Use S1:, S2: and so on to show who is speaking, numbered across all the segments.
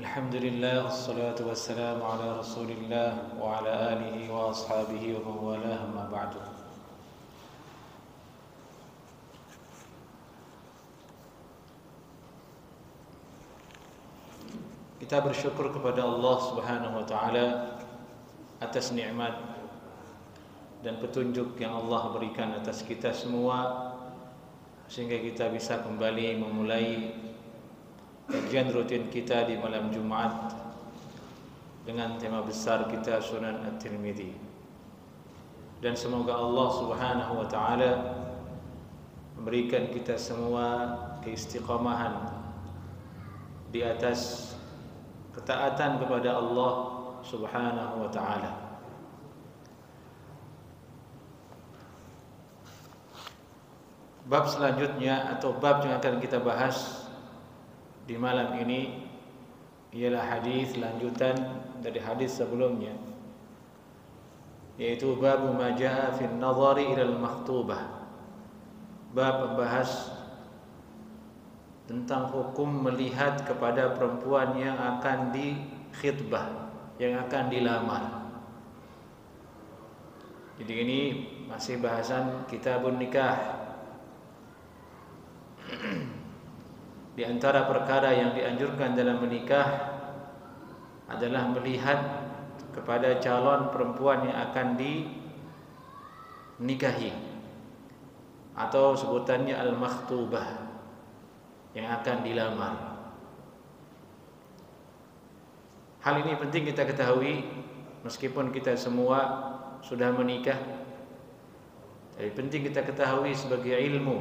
S1: Alhamdulillah, wassalatu wassalamu ala rasulillah wa ala alihi wa ashabihi wa mawalah amma ba'du. Kita bersyukur kepada Allah subhanahu wa ta'ala atas nikmat dan petunjuk yang Allah berikan atas kita semua, sehingga kita bisa kembali memulai kajian rutin kita di malam Jumat dengan tema besar kita Sunan At-Tirmidzi. Dan semoga Allah Subhanahu wa taala memberikan kita semua keistiqamahan di atas ketaatan kepada Allah Subhanahu wa taala. Bab selanjutnya atau bab yang akan kita bahas di malam ini ialah hadis lanjutan dari hadis sebelumnya, yaitu bab ma jaa fi an-nadhari ila al-makhtubah. Bab membahas tentang hukum melihat kepada perempuan yang akan dikhitbah, yang akan dilamar. Jadi ini masih bahasan kitabun nikah. Di antara perkara yang dianjurkan dalam menikah adalah melihat kepada calon perempuan yang akan dinikahi, atau sebutannya al-makhtubah, yang akan dilamar. Hal ini penting kita ketahui meskipun kita semua sudah menikah. Tapi penting kita ketahui sebagai ilmu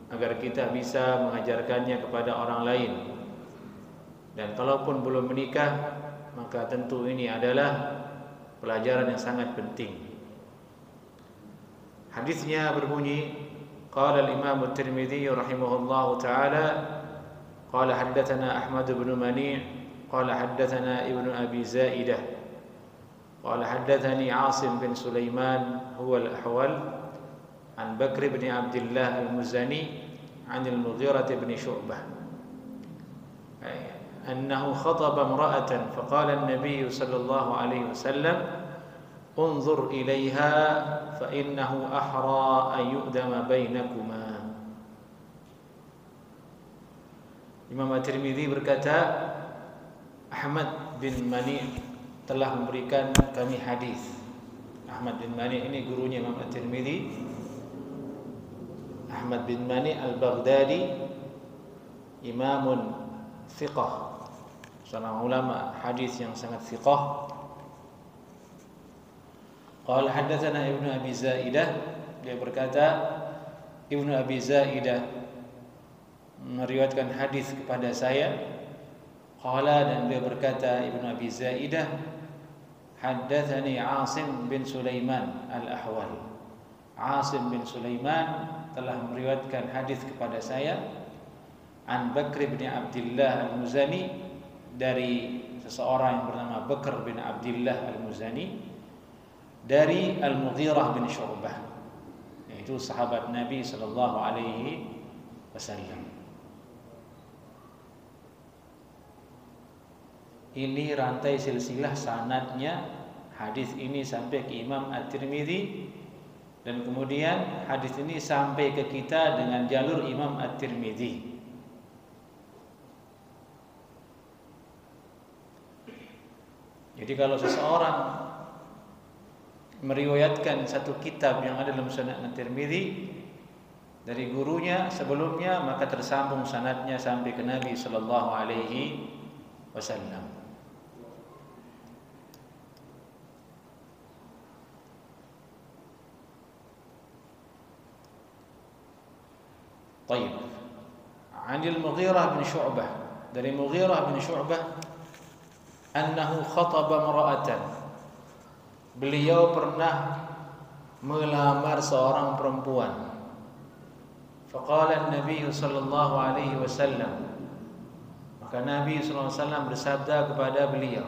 S1: agar kita bisa mengajarkannya kepada orang lain. Dan kalaupun belum menikah, maka tentu ini adalah pelajaran yang sangat penting. Hadisnya berbunyi, qala al-Imam At-Tirmidzi rahimahullahu taala, qala haddatsana Ahmad bin Mani', qala haddatsana Ibnu Abi Zaidah, qala haddatsani Asim bin Sulaiman huwa al-Ahwal an Bakr bin Abdullah al-Muzani an al-Mughirah bin Syu'bah annahu khataba imra'atan faqala an-nabiy sallallahu alaihi wasallam unzur ilaiha fa innahu ahra an yu'dama bainakuma. Imam At-Tirmidzi berkata, Ahmad bin Mani' telah memberikan kami hadis. Ahmad bin Mani' ini gurunya Imam At-Tirmidzi, Ahmad bin Mani' al-Baghdadi, imamun thiqah, seorang ulama hadis yang sangat thiqah. Qala haddatsana Ibnu Abi Zaidah, dia berkata Ibnu Abi Zaidah meriwayatkan hadis kepada saya. Qala, dan dia berkata Ibnu Abi Zaidah, haddatsani Asim bin Sulaiman al-Ahwal. Asim bin Sulaiman telah meriwayatkan hadis kepada saya an Bakr bin Abdullah al-Muzani, dari seseorang yang bernama Bakr bin Abdullah al-Muzani, dari Al-Mughirah bin Syu'bah, yaitu sahabat Nabi sallallahu alaihi wasallam. Ini rantai silsilah sanadnya hadis ini sampai ke Imam At-Tirmidzi, dan kemudian hadis ini sampai ke kita dengan jalur Imam At-Tirmidzi. Jadi kalau seseorang meriwayatkan satu kitab yang ada dalam Sunan At-Tirmidzi dari gurunya sebelumnya, maka tersambung sanadnya sampai ke Nabi sallallahu alaihi wasallam. Baik. Anil Mughirah bin Syu'bah, dari Mughirah bin Syu'bah, annahu khataba imra'atan, beliau pernah melamar seorang perempuan. Faqala an-nabiy sallallahu alaihi wasallam, maka Nabi sallallahu alaihi wasallam bersabda kepada beliau,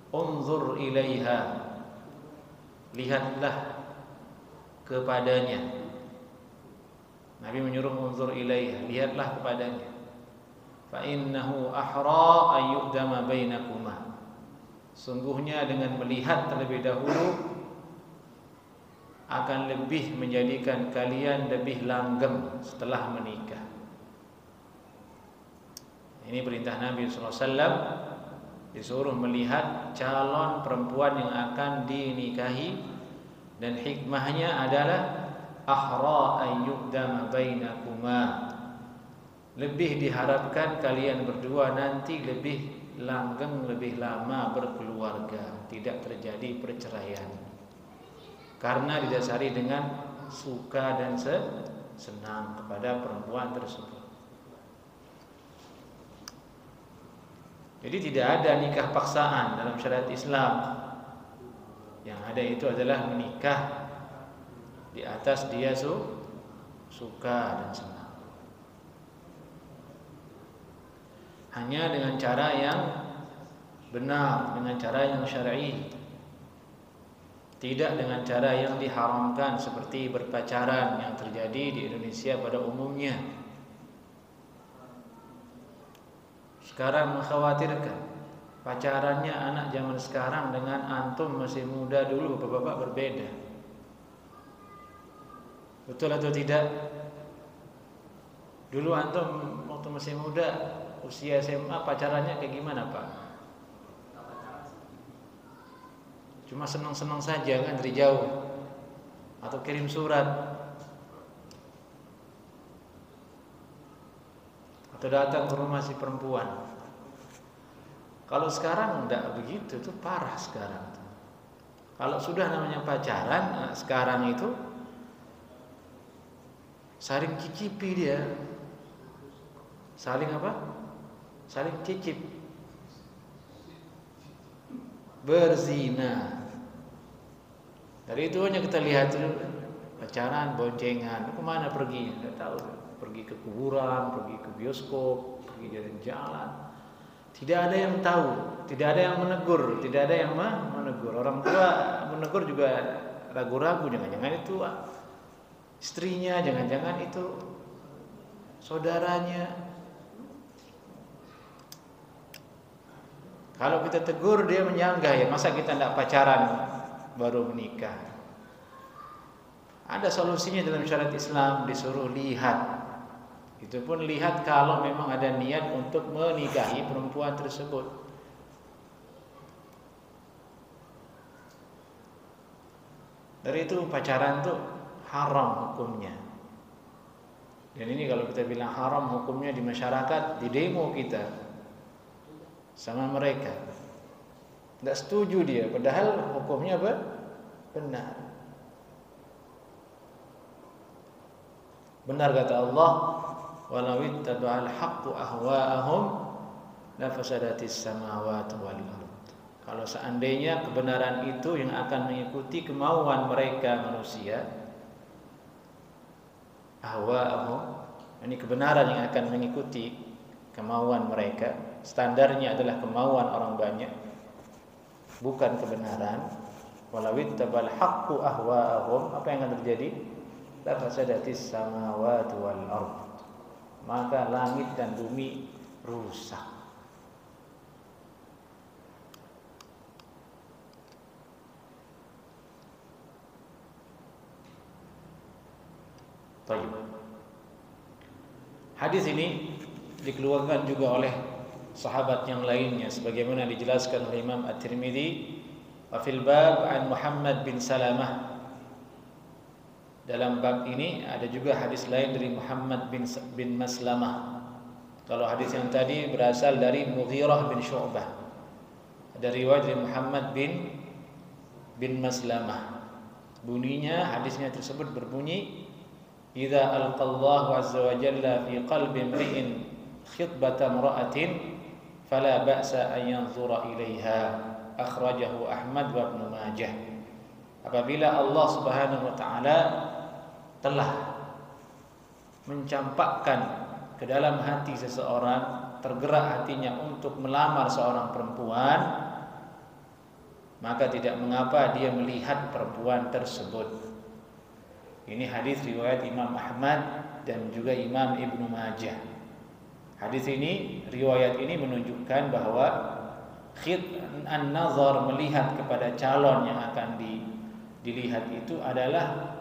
S1: unzur ilaiha, lihatlah kepadanya. Nabi menyuruh unzur ilaiha, lihatlah kepadanya. fa innahu ahra ay yuqdama bainakuma. Sungguhnya dengan melihat terlebih dahulu akan lebih menjadikan kalian lebih langgeng setelah menikah. Ini perintah Nabi SAW, disuruh melihat calon perempuan yang akan dinikahi, dan hikmahnya adalah ahra ay yuqdama bainakuma. Lebih diharapkan kalian berdua nanti lebih langgeng, lebih lama berkeluarga, tidak terjadi perceraian. Karena didasari dengan suka dan senang kepada perempuan tersebut. Jadi tidak ada nikah paksaan dalam syariat Islam. Yang ada itu adalah menikah di atas dia suka dan senang. Hanya dengan cara yang benar, dengan cara yang syar'i. Tidak dengan cara yang diharamkan seperti berpacaran yang terjadi di Indonesia pada umumnya. Sekarang mengkhawatirkan pacarannya anak zaman sekarang dengan antum masih muda dulu, bapak-bapak berbeda. Betul atau tidak? Dulu antum waktu masih muda, usia SMA, pacarannya kayak gimana, Pak? Cuma senang-senang saja kan dari jauh, atau kirim surat, atau datang ke rumah si perempuan. Kalau sekarang enggak begitu, itu parah sekarang. Kalau sudah namanya pacaran, sekarang itu saling cicipi dia. Saling apa? Saling cicip. Berzina. Dari itu hanya kita lihat dulu, pacaran, boncengan, kemana pergi? Tidak tahu. Pergi ke kuburan, pergi ke bioskop, pergi jalan-jalan. Tidak ada yang tahu, tidak ada yang menegur, tidak ada yang menegur. Orang tua menegur juga ragu-ragu, jangan-jangan itu istrinya, jangan-jangan itu saudaranya. Kalau kita tegur dia menyanggah, ya masa kita tidak pacaran baru menikah. Ada solusinya dalam syariat Islam, disuruh lihat. Itu pun lihat kalau memang ada niat untuk menikahi perempuan tersebut. Dari itu pacaran tuh haram hukumnya. Dan ini kalau kita bilang haram hukumnya di masyarakat, di demo kita sama mereka, tidak setuju dia, padahal hukumnya benar. Benar kata Allah, walau ittaba'al haqqu ahwa'ahum lafasadatis samawati wal ardh. Kalau seandainya kebenaran itu yang akan mengikuti kemauan mereka manusia, ahwa'ahum, ini kebenaran yang akan mengikuti kemauan mereka, standarnya adalah kemauan orang banyak, bukan kebenaran. Walau ittaba'al haqqu ahwa'ahum, apa yang akan terjadi? La fasadatis samawati wal ardh, maka langit dan bumi rusak. Baik. Hadis ini dikeluarkan juga oleh sahabat yang lainnya sebagaimana dijelaskan oleh Imam At-Tirmidzi, wa fil bab an Muhammad bin Salamah. Dalam bab ini ada juga hadis lain dari Muhammad bin Maslamah. Kalau hadis yang tadi berasal dari Mughirah bin Syu'bah. Ada riwayat dari Muhammad bin Maslamah. Bunyinya, hadisnya tersebut berbunyi, "Idza alqallahu azza wa jalla fi qalbi imri'in khitbata imra'atin fala ba'sa an yanzura ilaiha." Akhrajahu Ahmad wa Ibnu Majah. Apabila Allah Subhanahu wa taala telah mencampakkan ke dalam hati seseorang, tergerak hatinya untuk melamar seorang perempuan, maka tidak mengapa dia melihat perempuan tersebut. Ini hadis riwayat Imam Ahmad dan juga Imam Ibnu Majah. Hadis ini, riwayat ini menunjukkan bahwa an-nazar, melihat kepada calon yang akan dilihat itu adalah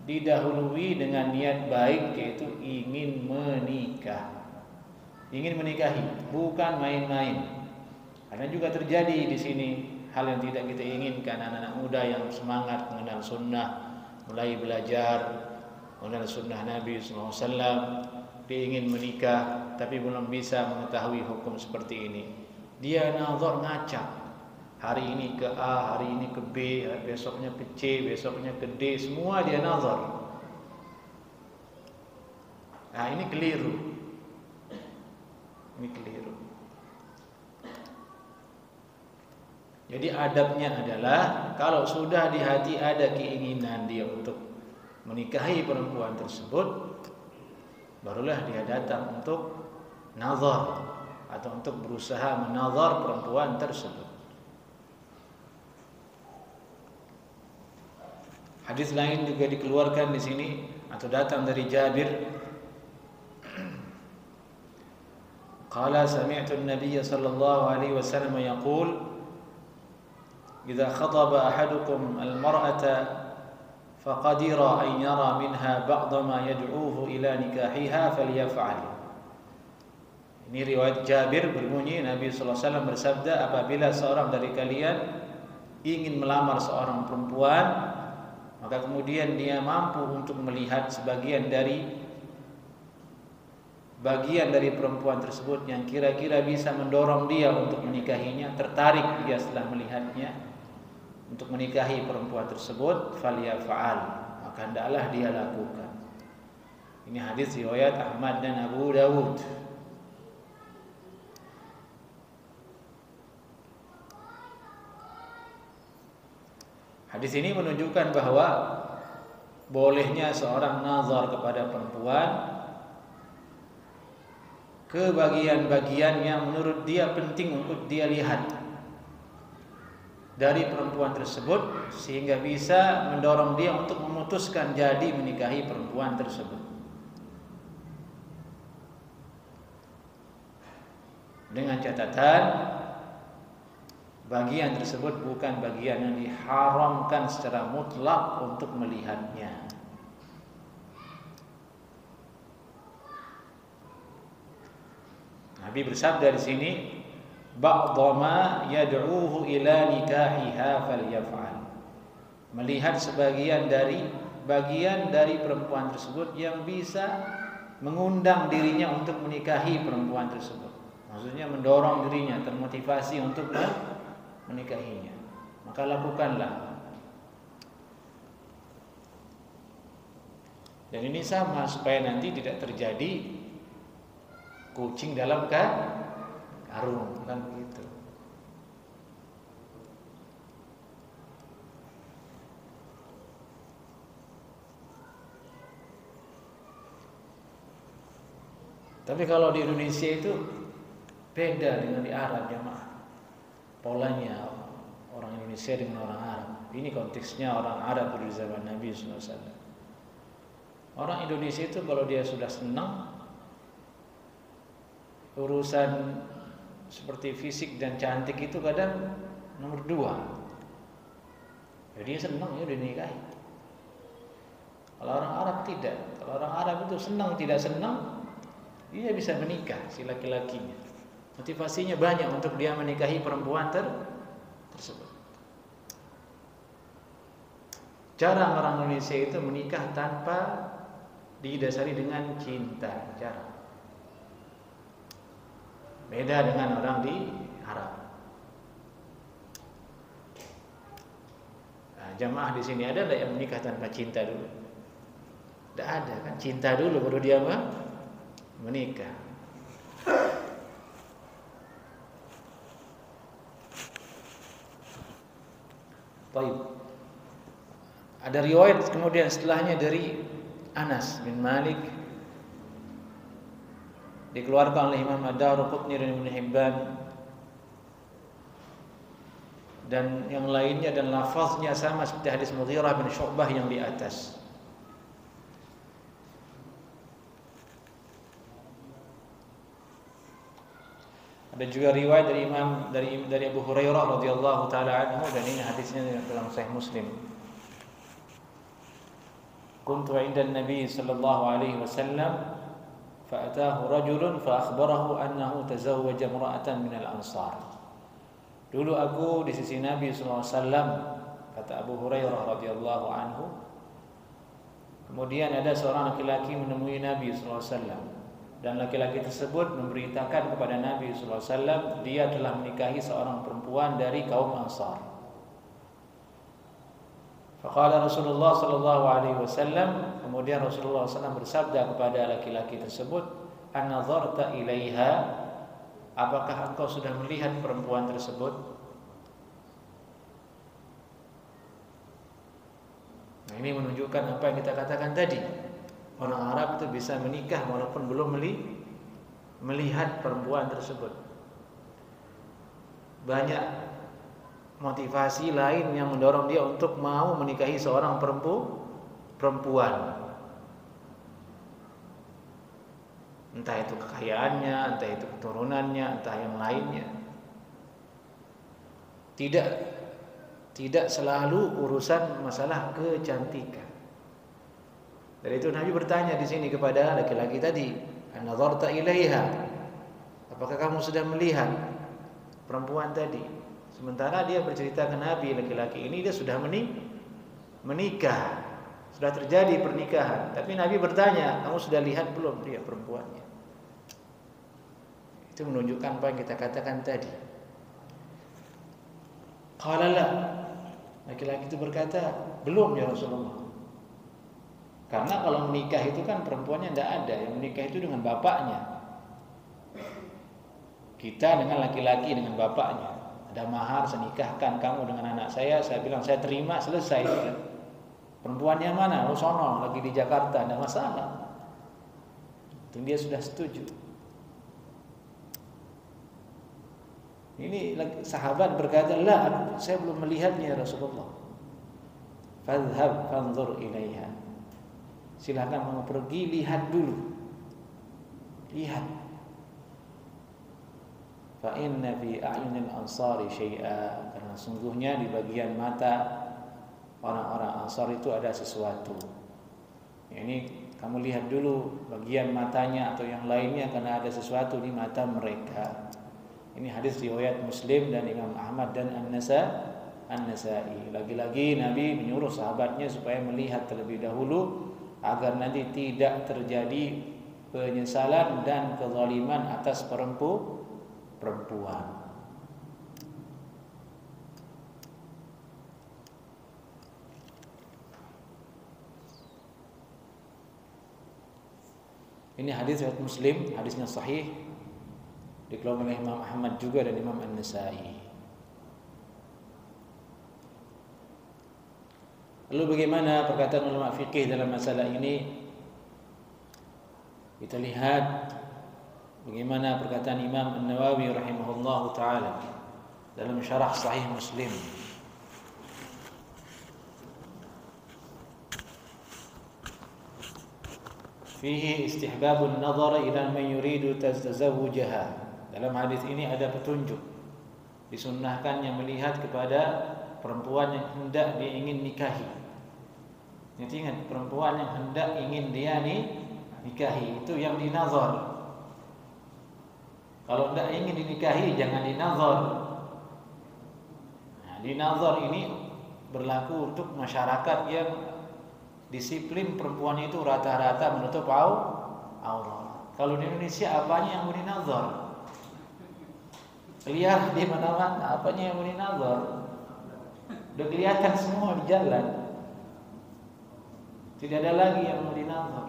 S1: didahului dengan niat baik, yaitu ingin menikah. Ingin menikahi, bukan main-main. Karena juga terjadi di sini hal yang tidak kita inginkan, anak-anak muda yang semangat mengenal sunnah, mulai belajar mengenal sunnah Nabi SAW, dia ingin menikah tapi belum bisa mengetahui hukum seperti ini. Dia nazar ngacak, hari ini ke A, hari ini ke B, besoknya ke C, besoknya ke D, semua dia nazar. Nah, ini keliru. Ini keliru. Jadi adabnya adalah kalau sudah di hati ada keinginan dia untuk menikahi perempuan tersebut, barulah dia datang untuk nazar atau untuk berusaha menazar perempuan tersebut. Hadis lain juga dikeluarkan di sini atau datang dari Jabir. Qala sami'tu an-nabiy sallallahu alaihi wasallam yaqul idza khataba ahadukum al-mar'ata faqadira an yara minha ba'da ma yad'uhu ila nikahiha falyaf'al. Ini riwayat Jabir berbunyi Nabi sallallahu alaihi wasallam bersabda, apabila seorang dari kalian ingin melamar seorang perempuan, maka kemudian dia mampu untuk melihat bagian dari perempuan tersebut yang kira-kira bisa mendorong dia untuk menikahinya, tertarik dia setelah melihatnya untuk menikahi perempuan tersebut, falyaf'al, maka hendaklah dia lakukan. Ini hadis riwayat Ahmad dan Abu Dawud. Hadis ini menunjukkan bahwa bolehnya seorang nazar kepada perempuan ke bagian-bagian yang menurut dia penting untuk dia lihat dari perempuan tersebut, sehingga bisa mendorong dia untuk memutuskan jadi menikahi perempuan tersebut. Dengan catatan bagian tersebut bukan bagian yang diharamkan secara mutlak untuk melihatnya. Nabi bersabda di sini, ba'dama yad'uhu ila nikahiha falyaf'al. Melihat sebagian dari perempuan tersebut yang bisa mengundang dirinya untuk menikahi perempuan tersebut. Maksudnya mendorong dirinya, termotivasi untuk menikahinya. Maka lakukanlah. Dan ini sama supaya nanti tidak terjadi kucing dalam karung, kan begitu. Tapi kalau di Indonesia itu beda dengan di Arab, jemaah. Polanya orang Indonesia dengan orang Arab. Ini konteksnya orang Arab di zaman Nabi SAW. Orang Indonesia itu kalau dia sudah senang, urusan seperti fisik dan cantik itu kadang nomor 2. Jadi dia senang ya dinikahi. Kalau orang Arab tidak. Kalau orang Arab itu senang tidak senang, dia bisa menikah si laki-lakinya. Motivasinya banyak untuk dia menikahi perempuan tersebut. Jarang orang Indonesia itu menikah tanpa didasari dengan cinta. Jarang. Beda dengan orang di Arab. Nah, jamaah di sini ada enggak yang menikah tanpa cinta dulu? Tidak ada kan? Cinta dulu baru dia menikah. Baik. Ada riwayat kemudian setelahnya dari Anas bin Malik, dikeluarkan oleh Imam Ad-Darqutni dan Ibnu Hibban dan yang lainnya, dan lafaznya sama seperti hadis Mughirah bin Syu'bah yang di atas. Ada juga riwayat dari Abu Hurairah radhiyallahu taala anhu, dan ini hadisnya dalam Sahih Muslim. Kuntu 'inda an-nabi sallallahu alaihi wasallam fa'atahu rajulun fa akhbarahu annahu tazawwaja imra'atan min al-ansar. Dulu aku di sisi Nabi sallallahu alaihi wasallam, kata Abu Hurairah radhiyallahu anhu. Kemudian ada seorang laki-laki menemui Nabi sallallahu alaihi wasallam, dan laki-laki tersebut memberitakan kepada Nabi sallallahu alaihi wasallam dia telah menikahi seorang perempuan dari kaum Ansar. Faqala Rasulullah sallallahu alaihi wasallam, kemudian Rasulullah SAW bersabda kepada laki-laki tersebut, "An-nazarta ilaiha?" Apakah engkau sudah melihat perempuan tersebut? Nah, ini menunjukkan apa yang kita katakan tadi. Orang Arab itu bisa menikah walaupun belum melihat perempuan tersebut. Banyak motivasi lain yang mendorong dia untuk mau menikahi seorang perempuan. Entah itu kekayaannya, entah itu keturunannya, entah yang lainnya. Tidak selalu urusan masalah kecantikan. Dari itu Nabi bertanya di sini kepada laki-laki tadi, "An-nazarta ilaiha?" Apakah kamu sudah melihat perempuan tadi? Sementara dia bercerita ke Nabi, laki-laki ini dia sudah menikah, sudah terjadi pernikahan. Tapi Nabi bertanya, kamu sudah lihat belum dia perempuannya? Itu menunjukkan apa yang kita katakan tadi. Qala la, laki-laki itu berkata, belum ya Rasulullah. Karena kalau menikah itu kan perempuannya tidak ada, yang menikah itu dengan bapaknya. Kita dengan laki-laki dengan bapaknya. Ada mahar, saya nikahkan kamu dengan anak saya bilang saya terima, selesai. Perempuannya mana? Oh sono, lagi di Jakarta, tidak masalah. Itu dia sudah setuju. Ini sahabat berkata, "La, saya belum melihatnya ya Rasulullah." "Fadhhab fanzur ilaiha." Silakan kamu pergi lihat dulu. Lihat. Fa inna fi a'yunil ansari syai'a, karena sungguhnya di bagian mata orang-orang Ansar itu ada sesuatu. Ini kamu lihat dulu bagian matanya atau yang lainnya, karena ada sesuatu di mata mereka. Ini hadis riwayat Muslim dan Imam Ahmad dan An-Nasa'i. Lagi-lagi Nabi menyuruh sahabatnya supaya melihat terlebih dahulu agar nanti tidak terjadi penyesalan dan kezaliman atas perempuan. Ini hadis riwayat Muslim, hadisnya sahih, dikeluarkan oleh Imam Ahmad juga dan Imam An-Nasa'i. Lalu bagaimana perkataan ulama fikih dalam masalah ini? Kita lihat bagaimana perkataan Imam An-Nawawi rahimahullahu taala dalam syarah Sahih Muslim. Fihi istihbabun nazar ila man yuridu tazawwujaha. Dalam hadis ini ada petunjuk disunnahkannya melihat kepada perempuan yang hendak dia ingin nikahi. Ingat, perempuan yang hendak ingin dia nikahi itu yang dinazar. Kalau tidak ingin dinikahi jangan dinazar. Nah, dinazar ini berlaku untuk masyarakat yang disiplin perempuan itu rata-rata menutup aurat. Kalau di Indonesia apanya yang mau dinazar? Liar di mana-mana, apanya yang mau dinazar? Udah kelihatan semua di jalan. Tidak ada lagi yang mau dinazar.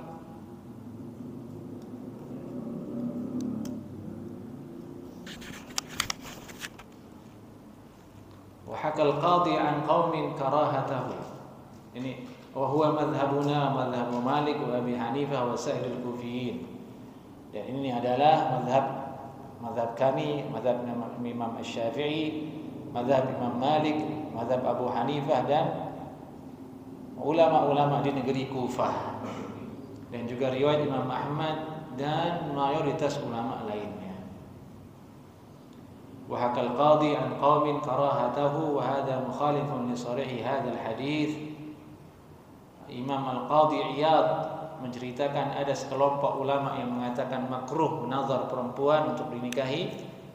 S1: وحكى القاضي عن قوم كراهته. Ini وهو مذهبنا مذهب مالك وأبي حنيفة وسائر الكوفيين. Dan ini adalah mazhab kami, mazhab Imam Asy-Syafi'i, mazhab Imam Malik, mazhab Abu Hanifah dan ulama-ulama di negeri Kufah. Dan juga riwayat Imam Ahmad dan mayoritas ulama lainnya. وحكى القاضي عن قوم كراهته وهذا مخالف لصريح هذا الحديث. Imam Al-Qadhi Iyad menceritakan ada sekelompok ulama yang mengatakan makruh nazar perempuan untuk dinikahi,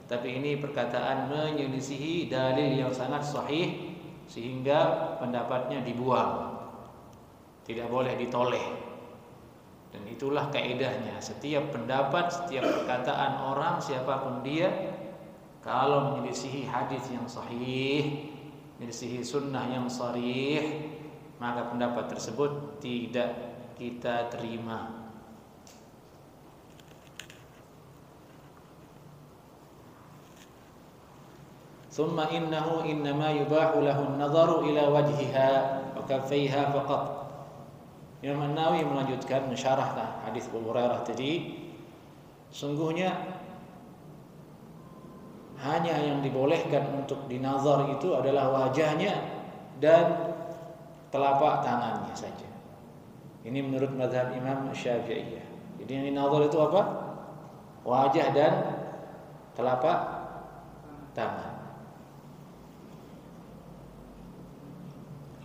S1: tapi ini perkataan menyelisihi dalil yang sangat sahih sehingga pendapatnya dibuang, tidak boleh ditoleh. Dan itulah kaidahnya, setiap pendapat, setiap perkataan orang siapapun dia, kalau menyelisihi hadis yang sahih, menyelisihi sunnah yang sharih, maka pendapat tersebut tidak kita terima. Thumma innahu innama yubahu lahu an-nazaru ila wajhiha wa kaffaiha faqat. Imam An-Nawawi melanjutkan mensyarah hadis Abu Hurairah tadi, sungguhnya hanya yang dibolehkan untuk dinazar itu adalah wajahnya dan telapak tangannya saja. Ini menurut mazhab Imam Syafi'iyah. Jadi yang dinazar itu apa? Wajah dan telapak tangan.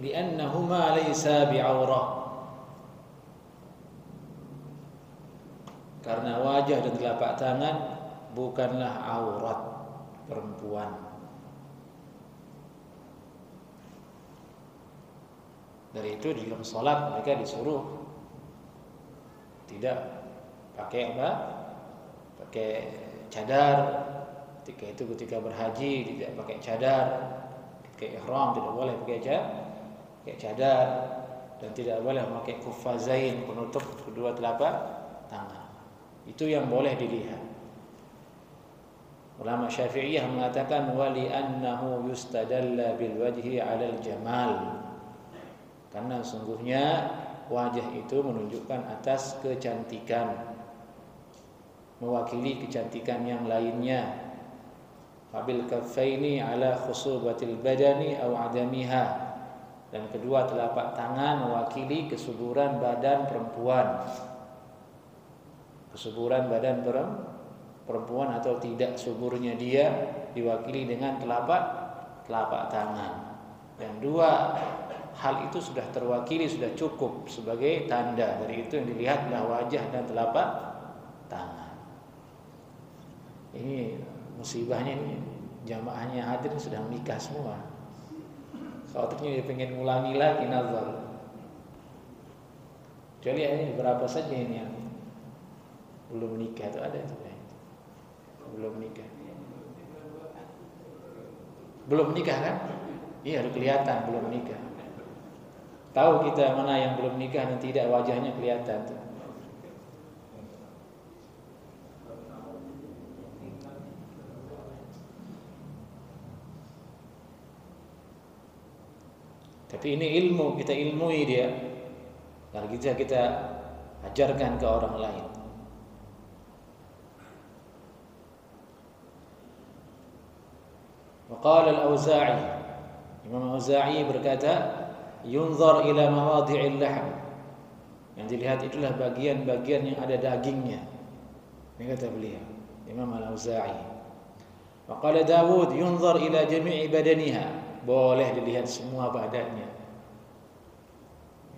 S1: Li'annahuma laysa bi'aurah. Karena wajah dan telapak tangan bukanlah aurat perempuan. Dari itu di dalam salat mereka disuruh tidak pakai apa? Pakai cadar. Ketika berhaji tidak pakai cadar. Ketika ihram tidak boleh pakai cadar, dan tidak boleh memakai kufazain, penutup kedua telapak tangan. Itu yang boleh dilihat. Ulama Syafi'iyah mengatakan wali annahu yustadalla bil wajhi 'alal jamal. Karena sungguhnya wajah itu menunjukkan atas kecantikan, mewakili kecantikan yang lainnya. Fabil kaffaini 'ala khusubatil badani aw 'adamiha. Dan kedua telapak tangan mewakili kesuburan badan perempuan. Kesuburan badan perempuan atau tidak suburnya dia diwakili dengan telapak tangan. Dan dua hal itu sudah terwakili, sudah cukup sebagai tanda. Dari itu yang dilihatlah wajah dan telapak tangan. Ini musibahnya ini, jamaahnya hadir sudah menikah semua. Khawatirnya dia pengen ngulangi lagi nazar. Kecuali ini berapa saja ini yang belum menikah, itu ada itu. Belum menikah. Belum menikah kan? Iya, kelihatan belum menikah. Tahu kita mana yang belum nikah dan tidak, wajahnya kelihatan tuh. Tapi ini ilmu, kita ilmui dia. Kalau kita ajarkan ke orang lain. Waqala al-Auza'i, Imam Auza'i berkata, yunzar ila mawadhi'il lahm. Yang dilihat itulah bagian-bagian yang ada dagingnya. Ini kata beliau, Imam Al-Auza'i. Waqala Dawud, yunzar ila jami'i badaniha. Boleh dilihat semua badannya.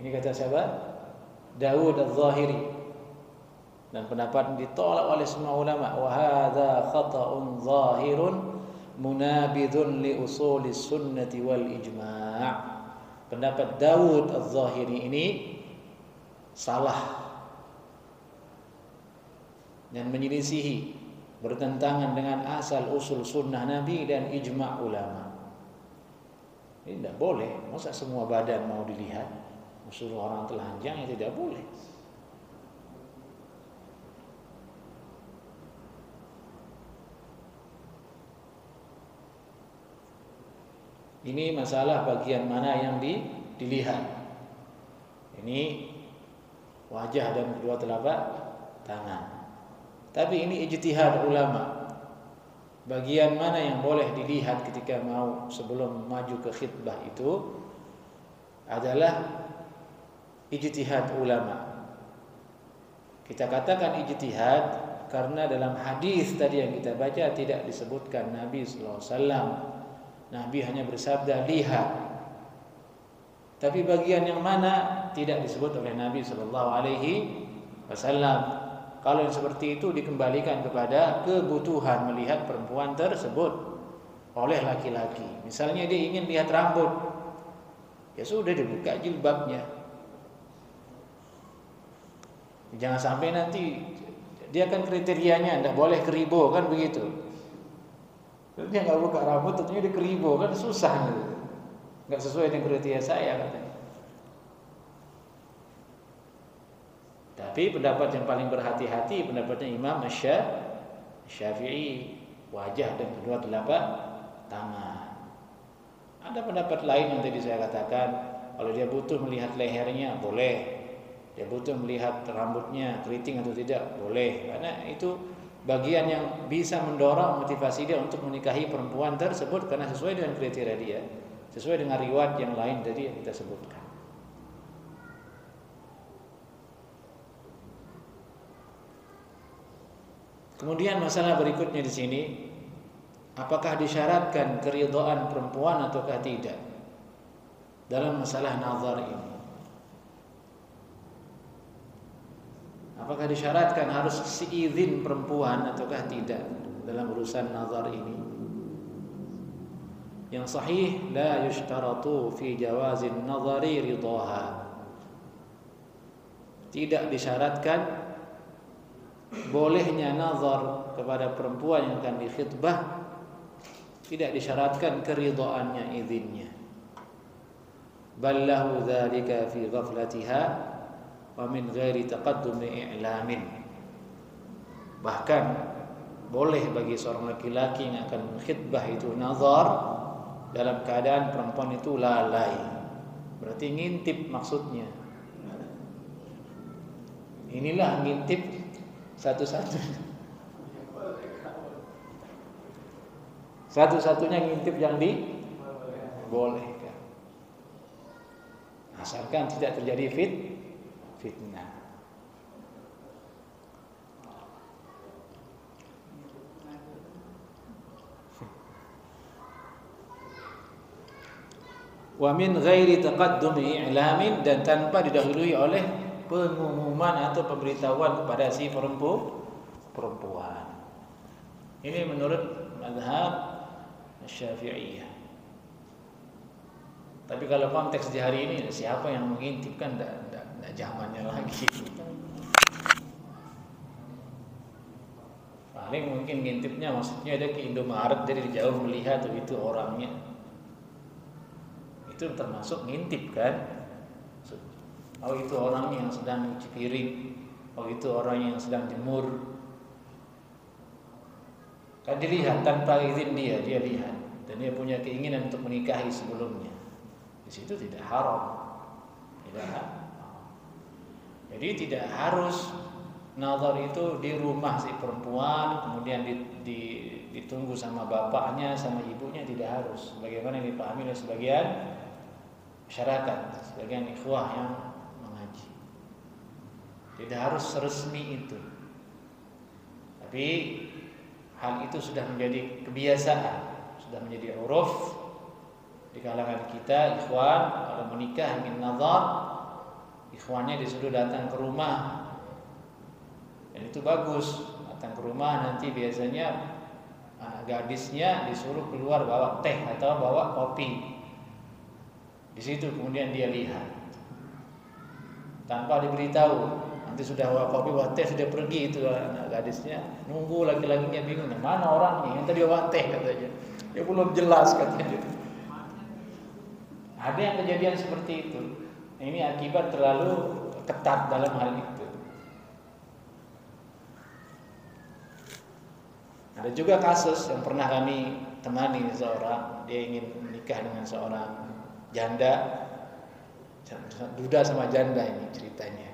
S1: Ini kata siapa? Dawud Al-Zahiri. Dan pendapat ditolak oleh semua ulama. Wa hadza khata'un zahirun munabidun li usuli sunnati wal ijma'. Pendapat Dawud Al-Zahiri ini salah dan menyelisihi, bertentangan dengan asal usul sunnah Nabi dan ijma' ulama. Ini tidak boleh. Masa semua badan mau dilihat? Suruh orang telanjang, ya tidak boleh. Ini masalah bagian mana yang dilihat. Ini wajah dan kedua telapak tangan. Tapi ini ijtihad ulama. Bagian mana yang boleh dilihat ketika mau sebelum maju ke khitbah itu adalah ijtihad ulama. Kita katakan ijtihad karena dalam hadis tadi yang kita baca tidak disebutkan Nabi sallallahu alaihi wasallam. Nabi hanya bersabda lihat. Tapi bagian yang mana tidak disebut oleh Nabi sallallahu alaihi wasallam. Kalau yang seperti itu dikembalikan kepada kebutuhan melihat perempuan tersebut oleh laki-laki. Misalnya dia ingin lihat rambut, ya sudah dibuka jilbabnya. Jangan sampai nanti dia kan kriterianya tidak boleh keribo kan begitu. Dia nggak buka rambut, tentunya dia keribo kan susah, nggak sesuai dengan kriteria saya katanya. Tapi pendapat yang paling berhati-hati pendapatnya Imam Syafi'i, wajah dan kedua telapak tangan. Ada pendapat lain yang tadi saya katakan, kalau dia butuh melihat lehernya boleh, dia butuh melihat rambutnya keriting atau tidak boleh, karena itu bagian yang bisa mendorong motivasi dia untuk menikahi perempuan tersebut karena sesuai dengan kriteria dia, sesuai dengan riwayat yang lain tadi yang kita sebutkan. Kemudian masalah berikutnya di sini, apakah disyaratkan keridhaan perempuan ataukah tidak dalam masalah nazar ini? Apakah disyaratkan harus seizin perempuan ataukah tidak dalam urusan nazar ini? Yang sahih, la yushtaratu fi jawazin nazari ridaha. Tidak disyaratkan bolehnya nazar kepada perempuan yang akan dikhitbah, tidak disyaratkan keridhaannya, izinnya. Ballahu dzalika fi ghaflatiha wa min ghairi taqaddumi i'lamin. Bahkan boleh bagi seorang laki-laki yang akan khitbah itu nazar dalam keadaan perempuan itu lalai. Berarti ngintip maksudnya. Inilah ngintip satu-satunya ngintip yang dibolehkan, asalkan tidak terjadi fitnah. Wa min ghairi taqaddumi i'lamin, dan tanpa didahului oleh pengumuman atau pemberitahuan kepada si perempuan. Ini menurut mazhab Syafi'iyah. Tapi kalau konteks di hari ini, siapa yang mengintip kan tidak zamannya lagi. Paling mungkin ngintipnya maksudnya ada ke Indomaret dari jauh melihat itu orangnya. Itu termasuk ngintip kan? Oh itu orangnya yang sedang nyuci piring, oh itu orang yang sedang jemur. Kan dilihat tanpa izin dia lihat, dan dia punya keinginan untuk menikahi sebelumnya. Di situ tidak haram. Jadi tidak harus nazar itu di rumah si perempuan, kemudian ditunggu sama bapaknya, sama ibunya, tidak harus. Bagaimana yang dipahami oleh sebagian masyarakat, sebagian ikhwah yang mengaji. Tidak harus resmi itu. Tapi hal itu sudah menjadi kebiasaan, sudah menjadi uruf di kalangan kita. Ikhwan kalau menikah ingin nazar, ikhwannya disuruh datang ke rumah, dan itu bagus. Datang ke rumah nanti biasanya gadisnya disuruh keluar bawa teh atau bawa kopi. Di situ kemudian dia lihat tanpa diberitahu. Nanti sudah bawa kopi, bawa teh, sudah pergi itu anak gadisnya, nunggu laki-lakinya bingung, mana orangnya yang tadi bawa teh katanya, ya belum jelas katanya. Ada yang kejadian seperti itu. Ini akibat terlalu ketat dalam hal itu. Ada juga kasus yang pernah kami temani, seorang dia ingin menikah dengan seorang janda, duda sama janda ini ceritanya.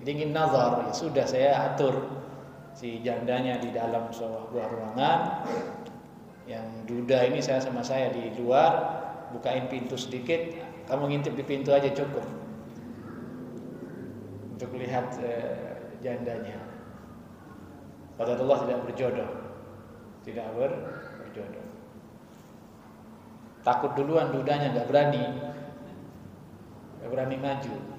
S1: Ingin nazar, ya sudah saya atur si jandanya di dalam sebuah ruangan, yang duda ini saya sama saya di luar, bukain pintu sedikit, kamu ngintip di pintu aja cukup untuk lihat jandanya. Qadarullah tidak berjodoh. Tidak berjodoh. Takut duluan dudanya, enggak berani maju.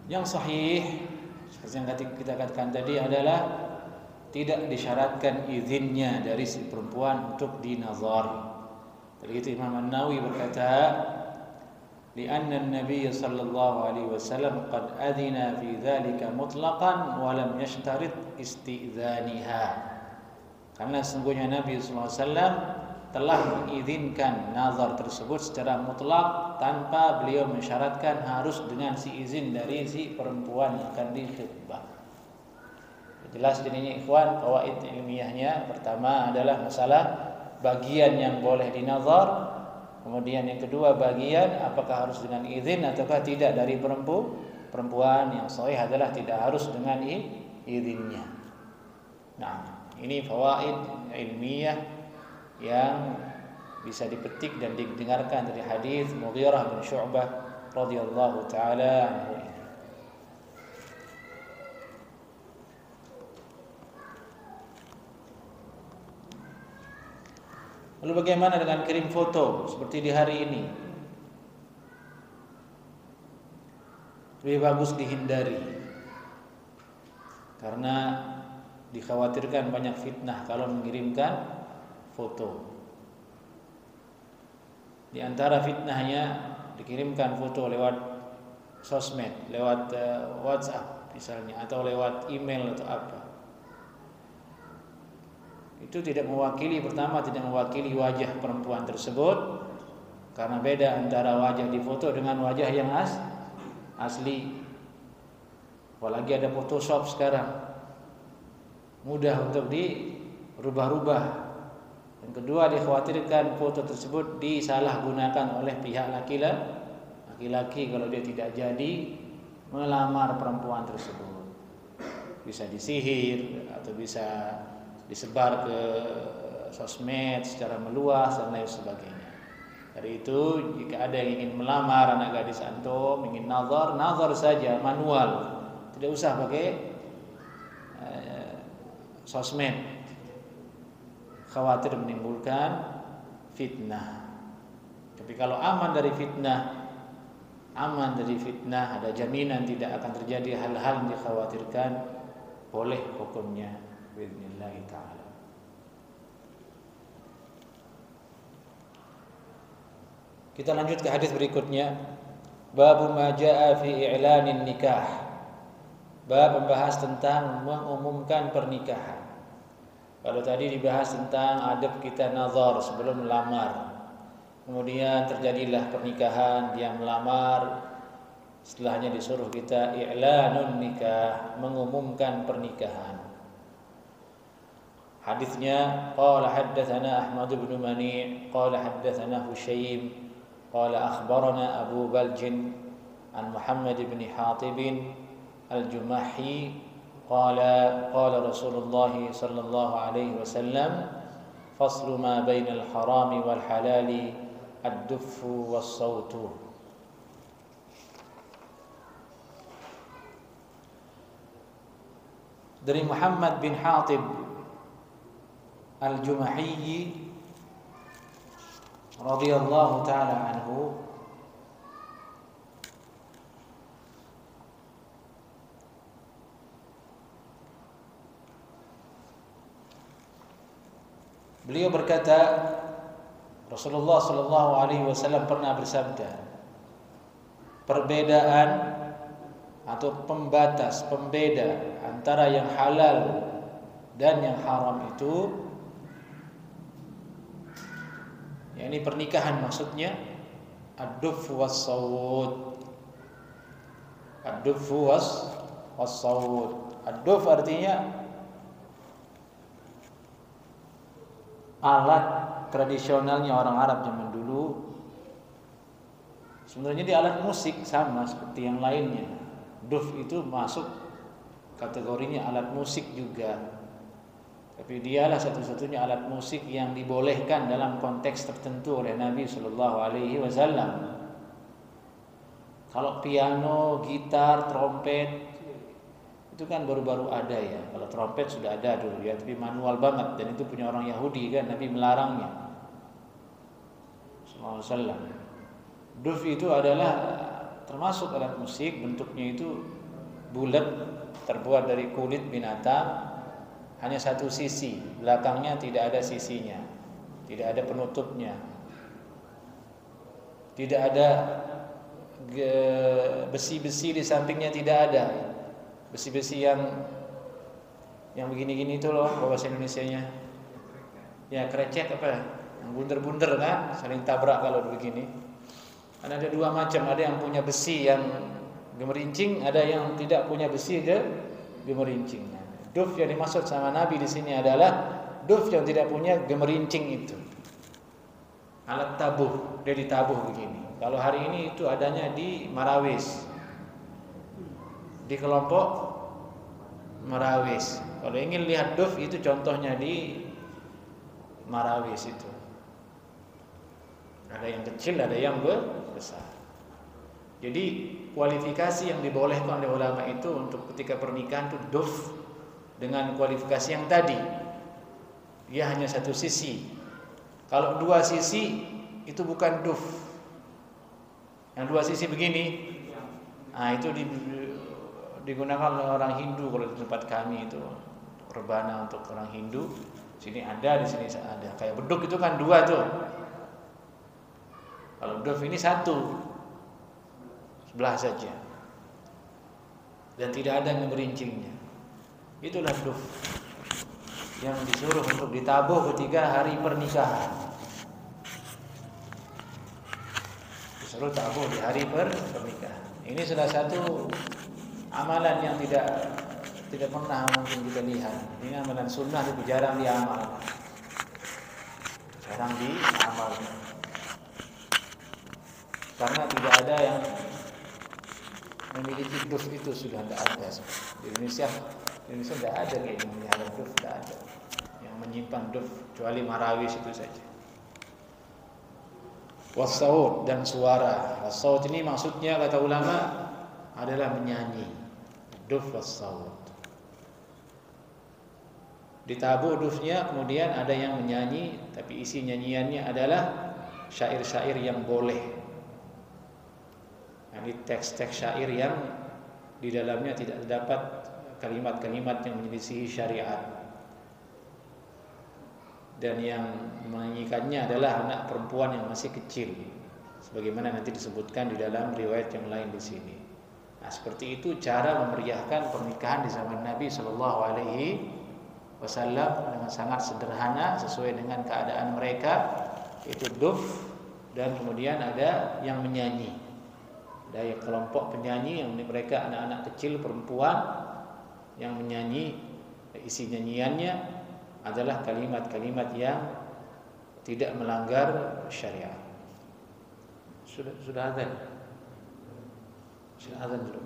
S1: Yang sahih seperti yang kita katakan tadi adalah tidak disyaratkan izinnya dari si perempuan untuk dinazar. Dari itu Imam An-Nawawi berkata, "Li'anna an-nabiy sallallahu alaihi wasallam qad adina fi dzalika mutlaqan wa lam yashtarit isti'dzaniha." Karena sesungguhnya Nabi sallallahu alaihi wasallam telah mengizinkan nazar tersebut secara mutlak tanpa beliau mensyaratkan harus dengan si izin dari si perempuan yang akan dikhitbah. Jelas jadinya ikhwan, fawaid ilmiahnya pertama adalah masalah bagian yang boleh dinazar, kemudian yang kedua bagian apakah harus dengan izin ataukah tidak dari perempuan. Yang sahih adalah tidak harus dengan izinnya. Nah, ini fawaid ilmiah yang bisa dipetik dan didengarkan dari hadis Mughirah bin Syu'bah radhiyallahu taala anhu. Lalu bagaimana dengan kirim foto seperti di hari ini? Lebih bagus dihindari karena dikhawatirkan banyak fitnah kalau mengirimkan foto. Di antara fitnahnya dikirimkan foto lewat sosmed, lewat WhatsApp misalnya, atau lewat email atau apa. Itu tidak mewakili, pertama tidak mewakili wajah perempuan tersebut, karena beda antara wajah di foto dengan wajah yang asli. Apalagi ada Photoshop sekarang, mudah untuk dirubah-rubah. Yang kedua, dikhawatirkan foto tersebut disalahgunakan oleh pihak laki-laki kalau dia tidak jadi melamar perempuan tersebut. Bisa disihir atau bisa disebar ke sosmed secara meluas dan lain sebagainya. Dari itu, jika ada yang ingin melamar anak gadis antum, ingin nazar saja manual, tidak usah pakai sosmed. Khawatir menimbulkan fitnah. Tapi kalau aman dari fitnah, ada jaminan tidak akan terjadi hal-hal yang dikhawatirkan, boleh hukumnya biidznillah taala. Kita lanjut ke hadis berikutnya. Babu ma jaa fi i'lanin nikah. Bab membahas tentang mengumumkan pernikahan. Kalau tadi dibahas tentang adab kita nazar sebelum melamar, kemudian terjadilah pernikahan, dia melamar, setelahnya disuruh kita i'lanun nikah, mengumumkan pernikahan. Hadisnya, qala haddatsana Ahmad bin Mani' qala haddatsana Hushaym qala akhbarana Abu Baljin an Muhammad bin Hatib al-Jumahi قال رسول الله صلى الله عليه وسلم فصل ما بين الحرام والحلال الدف والصوت. Dari Muhammad bin Hatib al-Jumahi radhiyallahu taala anhu, beliau berkata, Rasulullah sallallahu alaihi wasallam pernah bersabda, perbedaan atau pembeda antara yang halal dan yang haram itu, yakni pernikahan maksudnya, ad-duff was-sawt. Ad-duff was-sawt. Ad-duff artinya alat tradisionalnya orang Arab zaman dulu. Sebenarnya dia alat musik sama seperti yang lainnya, Duf itu masuk kategorinya alat musik juga. Tapi dialah satu-satunya alat musik yang dibolehkan dalam konteks tertentu oleh Nabi Sallallahu Alaihi Wasallam. Kalau piano, gitar, trompet itu kan baru-baru ada ya. Kalau trompet sudah ada dulu ya, tapi manual banget dan itu punya orang Yahudi kan, Nabi melarangnya. Sallallahu Alaihi Wasallam. Duf itu adalah termasuk alat musik, bentuknya itu bulat, terbuat dari kulit binatang, hanya satu sisi, belakangnya tidak ada sisinya, tidak ada penutupnya, tidak ada besi-besi di sampingnya, tidak ada besi-besi yang begini-gini itu loh, bahasa Indonesianya ya, krecek apa, yang bunder-bunder kan, saling tabrak kalau begini. Kan ada dua macam, ada yang punya besi yang gemerincing, ada yang tidak punya besi gemerincing. Duf yang dimaksud sama Nabi di sini adalah duf yang tidak punya gemerincing itu. Alat tabuh, dia ditabuh begini. Kalau hari ini itu adanya di Marawis, di kelompok Marawis. Kalau ingin lihat duf itu contohnya di Marawis itu. Ada yang kecil, ada yang besar. Jadi kualifikasi yang dibolehkan oleh ulama itu untuk ketika pernikahan itu duf dengan kualifikasi yang tadi. Dia hanya satu sisi. Kalau dua sisi itu bukan duf. Yang dua sisi begini, itu digunakan oleh orang Hindu. Kalau di tempat kami itu rebana untuk orang Hindu. Sini ada, di sini ada. Kayak beduk itu kan dua tuh. Kalau duf ini satu, sebelah saja, dan tidak ada yang berincingnya. Itulah duf yang disuruh untuk ditabuh ketika hari pernikahan. Disuruh tabuh di hari pernikahan. Ini salah satu amalan yang tidak pernah mungkin kita lihat. Ini amalan sunnah tapi jarang diamalkan. Karena tidak ada yang memiliki duf itu, sudah tidak ada. Di Indonesia tidak ada kayak memelihara duf, tidak ada yang menyimpan duf kecuali Marawis itu saja. Wassaut dan suara. Wassaut ini maksudnya kata ulama adalah menyanyi. Duf wassaut. Ditabuh dufnya, kemudian ada yang menyanyi, tapi isi nyanyiannya adalah syair-syair yang boleh. Ini teks-teks syair yang di dalamnya tidak terdapat kalimat-kalimat yang menyelisihi syariat. Dan yang menyanyikannya adalah anak perempuan yang masih kecil, sebagaimana nanti disebutkan di dalam riwayat yang lain di sini. Nah, seperti itu cara memeriahkan pernikahan di zaman Nabi Sallallahu Alaihi Wasallam dengan sangat sederhana sesuai dengan keadaan mereka, itu duf, dan kemudian ada yang menyanyi. Ada kelompok penyanyi yang mereka anak-anak kecil perempuan yang menyanyi, isi nyanyiannya adalah kalimat-kalimat yang tidak melanggar syariat. Sudah azan? Sudah azan belum?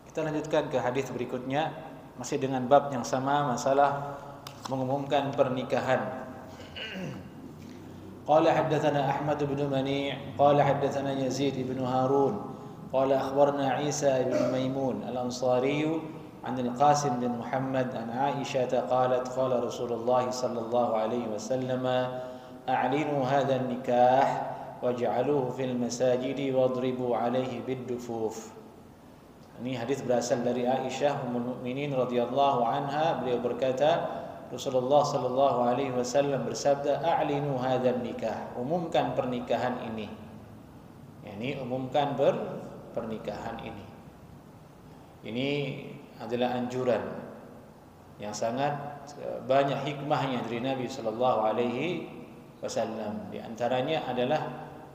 S1: Kita lanjutkan ke hadis berikutnya, masih dengan bab yang sama, masalah mengumumkan pernikahan. Qala haddatsana Ahmad bin Mani' qala haddatsana Yazid bin Harun qala akhbarna Isa bin Maimun al-Ansari an al-Qasim bin Muhammad an Aisyah qalat qala Rasulullah sallallahu alaihi wasallam a'linu hadha an-nikah waj'aluhu fil masajidi wadribu alaihi bid-dufuf. Ini hadis berasal dari Aisyah Ummul Mukminin radhiyallahu anha. Beliau berkata, Rasulullah sallallahu alaihi wasallam bersabda, "A'linu hadzal nikah." Umumkan pernikahan ini. Yani umumkan pernikahan ini. Ini adalah anjuran yang sangat banyak hikmahnya dari Nabi sallallahu alaihi wasallam. Di antaranya adalah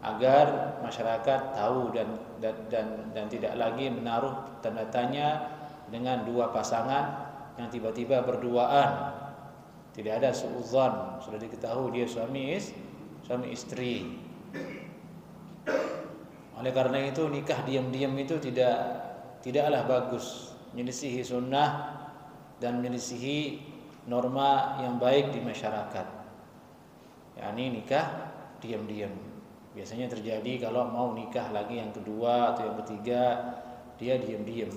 S1: agar masyarakat tahu dan tidak lagi menaruh tanda tanya dengan dua pasangan yang tiba-tiba berduaan. Tidak ada suudzon, sudah diketahui dia suami istri. Oleh karena itu nikah diam-diam itu tidaklah bagus, menyelisihi sunnah dan menyelisihi norma yang baik di masyarakat. yakni nikah diam-diam. Biasanya terjadi kalau mau nikah lagi yang kedua atau yang ketiga, dia diam-diam,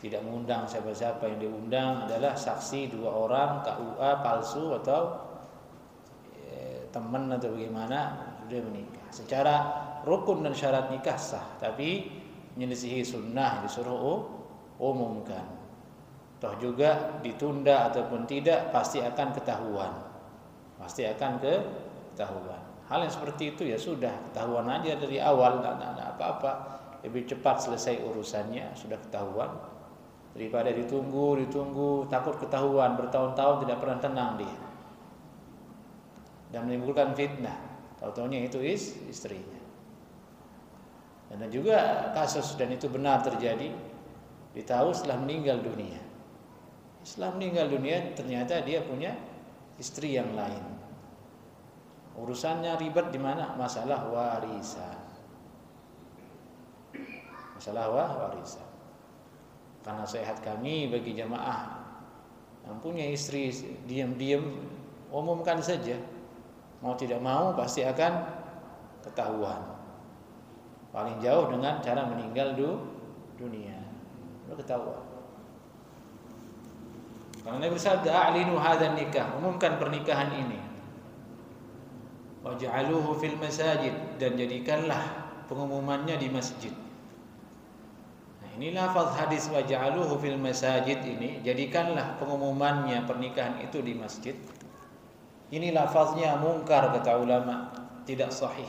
S1: tidak mengundang siapa-siapa. Yang diundang adalah saksi 2 orang, KUA palsu atau teman atau bagaimana, sudah menikah. Secara rukun dan syarat nikah sah, tapi menyelisihi sunnah disuruh umumkan. Toh juga ditunda ataupun tidak pasti akan ketahuan. Pasti akan ketahuan. Hal yang seperti itu ya sudah ketahuan aja dari awal, tidak ada apa-apa. Lebih cepat selesai urusannya, sudah ketahuan daripada ditunggu takut ketahuan bertahun-tahun tidak pernah tenang dia dan menimbulkan fitnah. Tahu-tahunya itu istrinya. Dan juga kasus, dan itu benar terjadi, ditahu setelah meninggal dunia. Setelah meninggal dunia ternyata dia punya istri yang lain. Urusannya ribet di mana? Masalah warisan. Masalah warisan. Karena nasihat kami bagi jamaah yang punya istri, diam-diam umumkan saja. Mau tidak mau pasti akan ketahuan. Paling jauh dengan cara meninggal dunia. Sudah ketahuan. Karena Nabi bersabda, "A'linu hadzal nikah", umumkan pernikahan ini. Waj'aluhu fil masajid, dan jadikanlah pengumumannya di masjid. Nah, ini lafaz hadis waj'aluhu fil masajid ini, jadikanlah pengumumannya pernikahan itu di masjid. Ini lafaznya mungkar kata ulama, tidak sahih.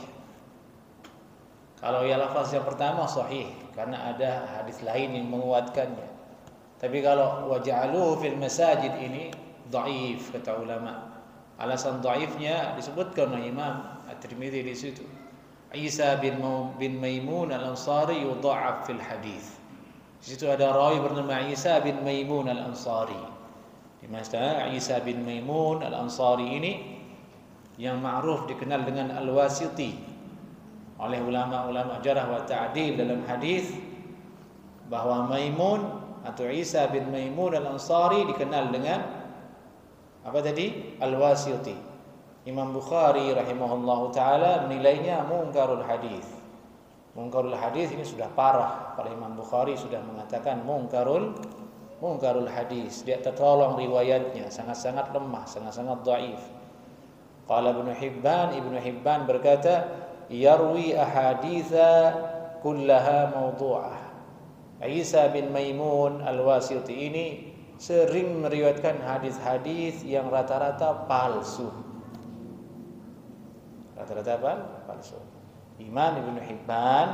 S1: Kalau ya lafaz yang pertama sahih karena ada hadis lain yang menguatkannya. Tapi kalau waj'aluhu fil masajid ini dhaif kata ulama. Alasan dhaifnya disebutkan oleh Imam At-Tirmidzi di situ. Isa bin Maimun Al-Ansari yudha'af fil hadis. Di situ ada rawi bernama Isa bin Maimun Al-Ansari. Di mana Isa bin Maimun Al-Ansari ini yang ma'ruf dikenal dengan Al-Wasiti oleh ulama-ulama jarh wa ta'dil dalam hadis, bahwa Maimun atau Isa bin Maimun Al-Ansari dikenal dengan apa tadi? Al-Wasiti. Imam Bukhari rahimahullahu taala menilainya mungkarul hadis. Mungkarul hadis ini sudah parah. Para Imam Bukhari sudah mengatakan mungkarul hadis. Dia tertolong riwayatnya, sangat-sangat lemah, sangat-sangat dhaif. Qala Ibnu Hibban berkata, yarwi ahaditsa kullaha mawdu'ah. Isa bin Maimun Al-Wasiti ini sering meriwayatkan hadis-hadis yang rata-rata palsu. Rata-rata palsu. Imam Ibnu Hibban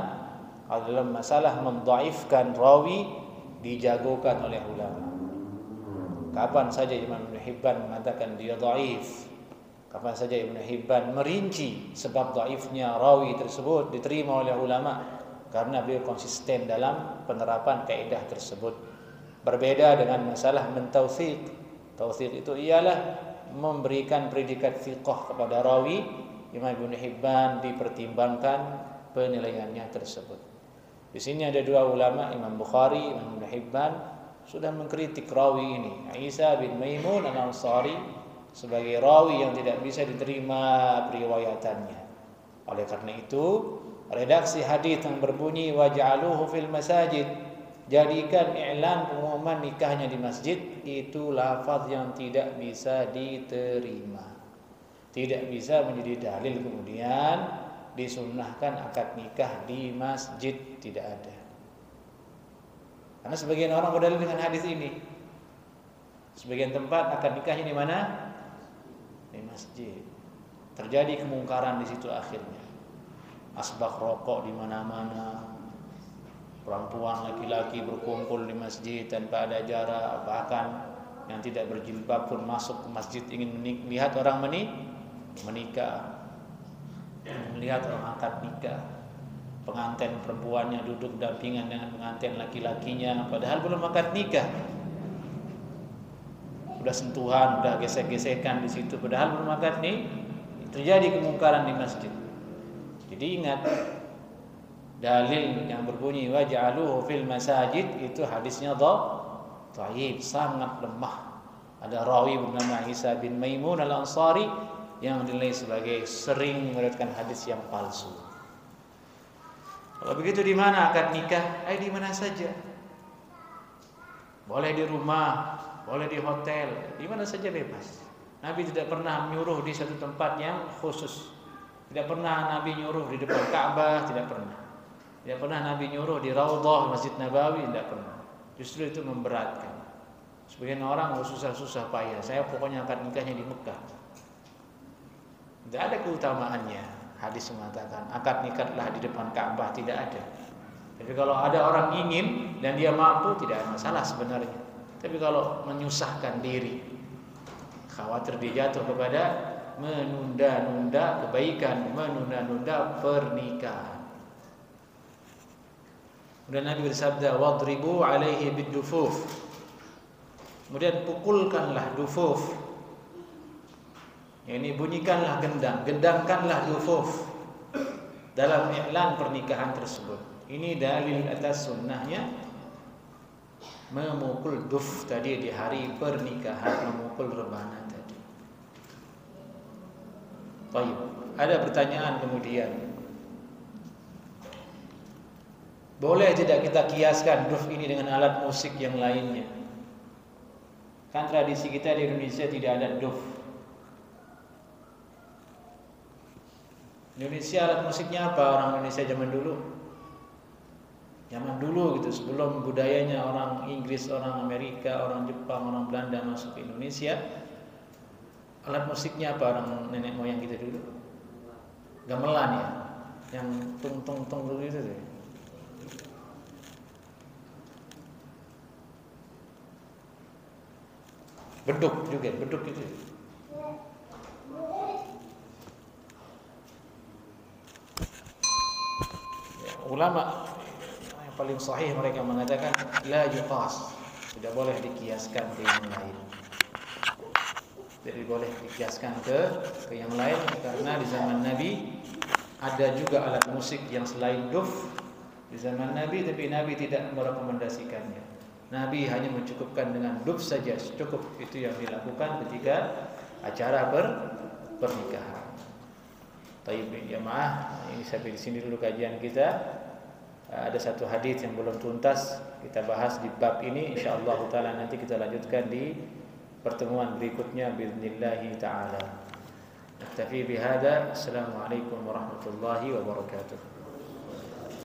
S1: dalam masalah mendhaifkan rawi dijagokan oleh ulama. Kapan saja Imam Ibnu Hibban mengatakan dia dhaif, kapan saja Ibnu Hibban merinci sebab dhaifnya rawi tersebut, diterima oleh ulama karena beliau konsisten dalam penerapan kaidah tersebut. Berbeda dengan masalah mentautsiq. Tautsiq itu ialah memberikan predikat thiqah kepada rawi. Imam Ibnu Hibban dipertimbangkan penilaiannya tersebut. Di sini ada 2 ulama, Imam Bukhari, Imam Ibnu Hibban, sudah mengkritik rawi ini, Isa bin Maimun Al-Ansari, sebagai rawi yang tidak bisa diterima periwayatannya. Oleh karena itu, redaksi hadis yang berbunyi waj'aluhu fil masajid, jadikan i'lan pengumuman nikahnya di masjid, itu lafaz yang tidak bisa diterima. Tidak bisa menjadi dalil kemudian disunnahkan akad nikah di masjid, tidak ada. Karena sebagian orang berdalil dengan hadis ini. Sebagian tempat akad nikahnya di mana? Di masjid. Terjadi kemungkaran di situ akhirnya. Asbak rokok di mana-mana. Perempuan laki-laki berkumpul di masjid tanpa ada jarak, bahkan yang tidak berjilbab pun masuk ke masjid ingin melihat orang menikah, melihat orang akad nikah. Pengantin perempuannya duduk dampingan dengan pengantin laki-lakinya, padahal belum akad nikah. Udah sentuhan, udah gesek-gesekan di situ, padahal belum akad nih. Terjadi kemungkaran di masjid. Jadi ingat, dalil yang berbunyi waj'aluhu fil masajid itu hadisnya dhaif, sangat lemah. Ada rawi bernama Isa bin Maimun al-Ansari yang dinilai sebagai sering meriwayatkan hadis yang palsu. Kalau begitu di mana akad nikah? Di mana saja. Boleh di rumah, boleh di hotel, di mana saja bebas. Nabi tidak pernah menyuruh di satu tempat yang khusus. Tidak pernah Nabi nyuruh di depan Ka'bah, tidak pernah. Tidak pernah Nabi nyuruh di Raudhah Masjid Nabawi, tidak pernah. Justru itu memberatkan. Sebagian orang susah-susah payah, saya pokoknya akad nikahnya di Mekah. Tidak ada keutamaannya. Hadis mengatakan akad nikahlah di depan Ka'bah, tidak ada. Tapi kalau ada orang ingin dan dia mampu, tidak ada masalah sebenarnya. Tapi kalau menyusahkan diri, khawatir dia jatuh kepada menunda-nunda kebaikan, menunda-nunda pernikahan. Kemudian Nabi bersabda, "Wadribu 'alaihi bid-dufuf." Kemudian pukulkanlah dufuf. Ini bunyikanlah gendang, gendangkanlah dufuf dalam iklan pernikahan tersebut. Ini dalil atas sunnahnya memukul duf tadi di hari pernikahan, memukul rebana tadi. Baik, ada pertanyaan kemudian. Boleh tidak kita kiaskan duf ini dengan alat musik yang lainnya? Kan tradisi kita di Indonesia tidak ada duf. Indonesia alat musiknya apa orang Indonesia zaman dulu? Zaman dulu gitu, sebelum budayanya orang Inggris, orang Amerika, orang Jepang, orang Belanda masuk ke Indonesia, alat musiknya apa orang nenek moyang kita dulu? Gamelan ya, yang tung tung tung dulu itu deh. Beduk juga, beduk itu. Ulama yang paling sahih mereka mengatakan la yuqas, tidak boleh dikiaskan ke yang lain. Jadi boleh dikiaskan ke yang lain karena di zaman Nabi ada juga alat musik yang selain duf di zaman Nabi, tapi Nabi tidak merekomendasikannya. Nabi hanya mencukupkan dengan duf saja, cukup itu yang dilakukan ketika acara pernikahan. Taib jamaah, ini sampai di sini dulu kajian kita. Ada satu hadis yang belum tuntas kita bahas di bab ini, insyaallah taala nanti kita lanjutkan di pertemuan berikutnya باذنillah taala. Naktafi bihadza. Assalamualaikum warahmatullahi wabarakatuh.